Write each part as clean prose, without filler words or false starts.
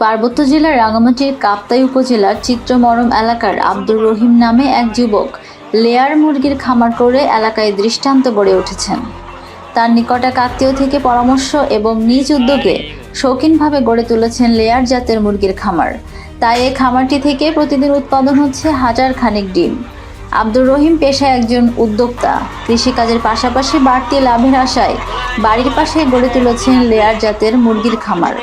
পার্বত্য জেলার রাঙ্গামাটির কাপ্তাই উপজেলার চিত্রমরম এলাকার আব্দুর রহিম নামে এক যুবক লেয়ার মুরগির খামার করে এলাকায় দৃষ্টান্ত গড়ে উঠেছেন। তার নিকট এক আত্মীয় থেকে পরামর্শ এবং নিজ উদ্যোগে শৌখিনভাবে গড়ে তুলেছেন লেয়ার জাতের মুরগির খামার। তাই এই খামারটি থেকে প্রতিদিন উৎপাদন হচ্ছে হাজার খানেক ডিম। আব্দুর রহিম পেশায় একজন উদ্যোক্তা। কৃষিকাজের পাশাপাশি বাড়তি লাভের আশায় বাড়ির পাশে গড়ে তুলেছেন লেয়ার জাতের মুরগির খামার।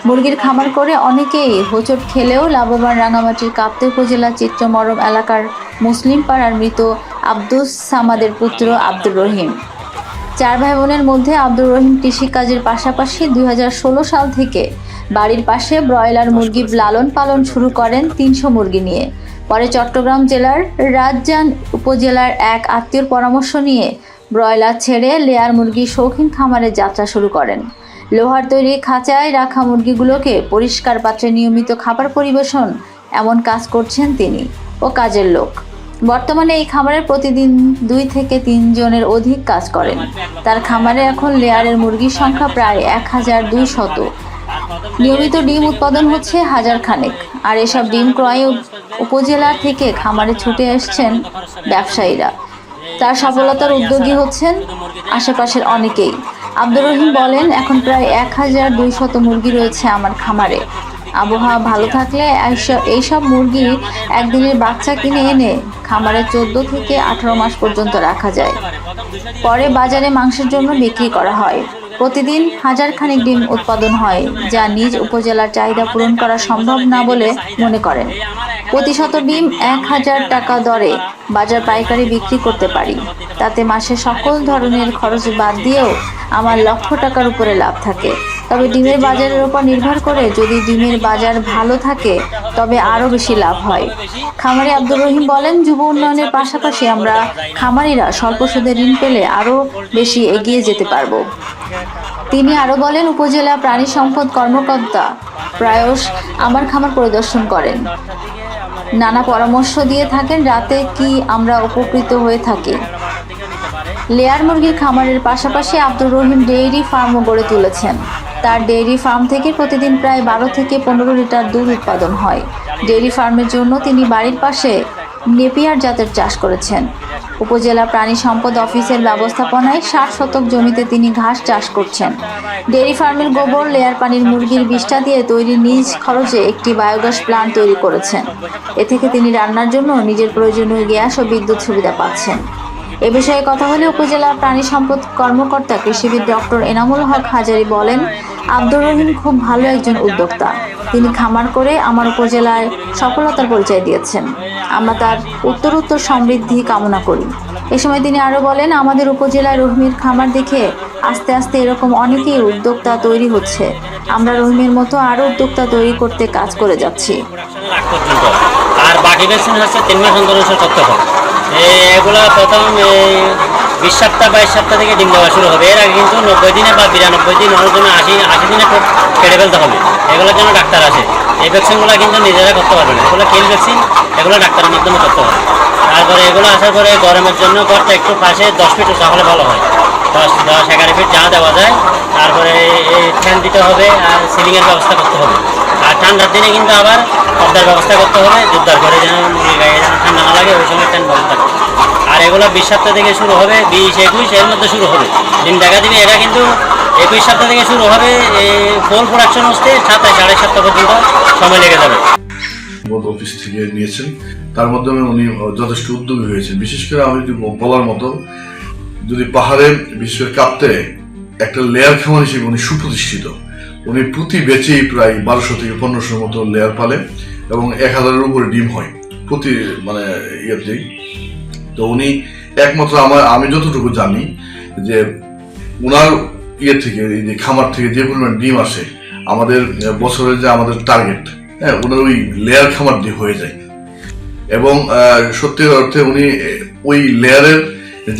মুরগির খামার করে অনেকেই হোঁচট খেলেও লাভবান রাঙ্গামাটির কাপ্তাই উপজেলা চিত্রমরম এলাকার মুসলিম পাড়ার মৃত আব্দুস সামাদের পুত্র আব্দুর রহিম। 4 ভাই বোনের মধ্যে আব্দুর রহিম কৃষিকাজের পাশাপাশি 2016 সাল থেকে বাড়ির পাশে ব্রয়লার মুরগি লালন পালন শুরু করেন 300 মুরগি নিয়ে। পরে চট্টগ্রাম জেলার রাজজান উপজেলার এক আত্মীয়র পরামর্শ নিয়ে ব্রয়লার ছেড়ে লেয়ার মুরগি শৌখিন খামারের যাত্রা শুরু করেন। লোহার তৈরি খাঁচায় রাখা মুরগিগুলোকে পরিষ্কার পাত্রে নিয়মিত খাবার পরিবেশন, এমন কাজ করছেন তিনি ও কাজের লোক। বর্তমানে এই খামারে প্রতিদিন 2 থেকে 3 জনের অধিক কাজ করেন। তার খামারে এখন লেয়ারের মুরগির সংখ্যা প্রায় 1200। নিয়মিত ডিম উৎপাদন হচ্ছে হাজার খানেক। আর এসব ডিম ক্রয়ে উপজেলা থেকে খামারে ছুটে আসছেন ব্যবসায়ীরা। তার সফলতার উদ্যোগী হচ্ছেন আশেপাশের অনেকেই। আব্দুর রহিম বলেন, এখন প্রায় 1200 মুরগি রয়েছে আমার খামারে। আবহাওয়া ভালো থাকলে এইসব মুরগি একদিনের বাচ্চা কিনে এনে খামারে 14 থেকে 18 মাস পর্যন্ত রাখা যায়। পরে বাজারে মাংসের জন্য বিক্রি করা হয়। প্রতিদিন হাজার খানেক ডিম উৎপাদন হয়, যা নিজ উপজেলার চাহিদা পূরণ করা সম্ভব না বলে মনে করেন। প্রতি শত ডিম 1000 টাকা দরে বাজার পাইকারি বিক্রি করতে পারি। তাতে মাসে সকল ধরনের খরচ বাদ দিয়েও আমার লক্ষ টাকার উপরে লাভ থাকে। তবে ডিমের বাজারের উপর নির্ভর করে যদি ডিমের বাজার ভালো থাকে তবে আরও বেশি লাভ হয়। খামারি আব্দুর রহিম বলেন, যুব উন্নয়নের পাশাপাশি আমরা খামারিরা স্বল্প সুদে ঋণ পেলে আরও বেশি এগিয়ে যেতে পারব। তিনি আরও বলেন, উপজেলা প্রাণী সম্পদ কর্মকর্তা প্রায়শ আমার খামার পরিদর্শন করেন, নানা পরামর্শ দিয়ে থাকেন, রাতে কি আমরা উপকৃত হয়ে থাকি। লেয়ার মুরগির খামারের পাশাপাশি আব্দুর রহিম ডেইরি ফার্মও গড়ে তুলেছেন। তার ডেইরি ফার্ম থেকে প্রতিদিন প্রায় 12 থেকে 15 লিটার দুধ উৎপাদন হয়। ডেইরি ফার্মের জন্য তিনি বাড়ির পাশে নেপিয়ার জাতের চাষ করেছেন। উপজেলা প্রাণী সম্পদ অফিসের ব্যবস্থাপনায় 60 শতক জমিতে তিনি ঘাস চাষ করছেন। ডেইরি ফার্মের গোবর, লেয়ার পানির মুরগির বিষ্ঠা দিয়ে তৈরি নিজ খরচে একটি বায়োগ্যাস প্ল্যান্ট তৈরি করেছেন। এ থেকে তিনি রান্নার জন্য নিজের প্রয়োজনীয় গ্যাস ও বিদ্যুৎ সুবিধা পাচ্ছেন। এ বিষয়ে কথা বলে উপজেলা প্রাণী সম্পদ কর্মকর্তা কৃষিবিদ ডক্টর এনামুল হক হাজারী বলেন, আব্দুর রহিম খুব ভালো একজন উদ্যোক্তা। তিনি খামার করে আমার উপজেলায় সফলতার পরিচয় দিয়েছেন। আমরা তার উত্তরোত্তর সমৃদ্ধি কামনা করি। এ সময় তিনি আরও বলেন, আমাদের উপজেলায় রহিমের খামার দেখে আস্তে আস্তে এরকম অনেকেই উদ্যোক্তা তৈরি হচ্ছে। আমরা রহিমের মতো আরও উদ্যোক্তা তৈরি করতে কাজ করে যাচ্ছি। আর বাকি ভ্যাকসিন হচ্ছে 3 মাস অন্তর করতে হবে। এগুলো প্রথম 20 সপ্তাহ 22 সপ্তাহ থেকে ডিম দেওয়া শুরু হবে। এর আগে কিন্তু 90 দিনে বা 92 দিন ওর জন্য 80 দিনে কেটে ফেলতে হবে। এগুলোর জন্য ডাক্তার আছে। এই ভ্যাকসিনগুলো কিন্তু নিজেরা করতে পারবে না। এগুলো কিল ভ্যাকসিন, এগুলো ডাক্তারের মাধ্যমে করতে হবে। তারপরে এগুলো আসার পরে গরমের জন্য ঘরটা একটু পাশে 10 ফিট উঁচা হলে ভালো হয়। 10-11 ফিট যা দেওয়া যায়। তারপরে এই ফ্যান দিতে হবে আর সিলিংয়ের ব্যবস্থা করতে হবে। আর ঠান্ডার দিনে কিন্তু আবার পর্দার ব্যবস্থা করতে হবে, জোরদার করে যেন মুরগির গায়ে যেন ঠান্ডা না লাগে, ওই সময় ফ্যান ব্যবস্থা করতে হবে। আর এগুলো 20 সপ্তাহ থেকে শুরু হবে, 20-21 এর মধ্যে শুরু হবে ডিম দেখা দিবে। এটা কিন্তু 21 সপ্তাহ থেকে শুরু হবে। ফুল প্রোডাকশন হচ্ছে 27-28 সপ্তাহ পর্যন্ত সময় লেগে যাবে। অফিস থেকে নিয়েছেন, তার মাধ্যমে উনি যথেষ্ট উদ্যোগী হয়েছেন। বিশেষ করে আমি যদি বলার মতো, যদি পাহাড়ে বিশেষ করে কাপ্তাই একটা লেয়ার খামার হিসেবে উনি সুপ্রতিষ্ঠিত। উনি প্রতি বেচেই প্রায় 1200 থেকে 1500 মতো লেয়ার পালে এবং 1000-এর উপরে ডিম হয় প্রতি ইয়েতেই। তো উনি একমাত্র আমি যতটুকু জানি যে ওনার ইয়ে থেকে, এই যে খামার থেকে যে পরিমাণ ডিম আসে, আমাদের বছরের যে আমাদের টার্গেট, ওনার ওই লেয়ার খামার দিয়ে হয়ে যায়। এবং সত্যি অর্থে উনি ওই লেয়ারের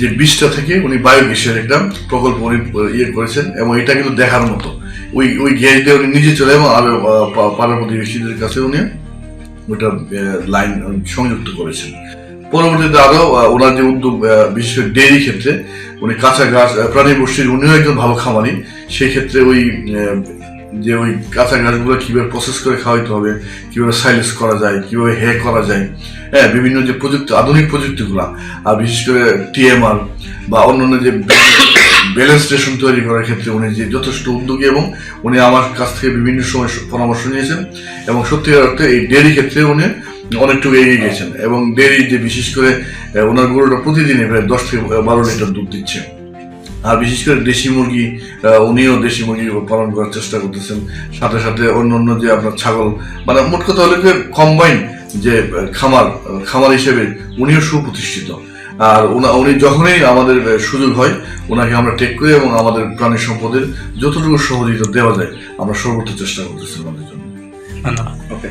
যে বীজটা থেকে উনি বায়োগ্যাসের একটা প্রকল্প উনি ইয়ে করেছেন এবং এটা কিন্তু দেখার মতো। ওই গ্যাস দিয়ে উনি নিজে চলে এবং আরো পাড়া প্রতিবেশীদের কাছে উনি ওটা লাইন সংযুক্ত করেছেন। পরবর্তীতে আরো ওনার যে উদ্যোগ, বিশেষ করে ডেইরি ক্ষেত্রে উনি কাঁচা ঘাস প্রাণী বস্তির, উনিও একজন ভালো খামারি। সেই ক্ষেত্রে ওই যে ওই কাঁচা ঘাসগুলো কিভাবে প্রসেস করে খাওয়াইতে হবে, কিভাবে সাইলেজ করা যায়, কিভাবে হে করা যায়, হ্যাঁ, বিভিন্ন যে প্রযুক্তি, আধুনিক প্রযুক্তিগুলা, আর বিশেষ করে টিএমআর বা অন্যান্য যে ব্যালেন্স স্টেশন তৈরি করার ক্ষেত্রে উনি যে যথেষ্ট উদ্যোগী, এবং উনি আমার কাছ থেকে বিভিন্ন সময় পরামর্শ নিয়েছেন, এবং সত্যিকার অর্থে এই ডেয়ারি ক্ষেত্রে উনি অনেকটুকু এগিয়ে গেছেন। এবং ডেয়ারি যে বিশেষ করে ওনার গরুটা প্রতিদিনই প্রায় 10 থেকে 12 লিটার দুধ দিচ্ছে। আর বিশেষ করে দেশি মুরগি, উনিও দেশি মুরগি পালন করার চেষ্টা করতেছেন, সাথে সাথে অন্য যে আপনার ছাগল, মানে মোট কথা হলো কম্বাইন যে খামার হিসেবে উনিও সুপ্রতিষ্ঠিত। আর উনি যখনই আমাদের সুযোগ হয় ওনাকে আমরা টেক করি, এবং আমাদের প্রাণী সম্পদের যতটুকু সহযোগিতা দেওয়া যায় আমরা সর্বোচ্চ চেষ্টা করতেছি ওনাদের জন্য। ধন্যবাদ। ওকে।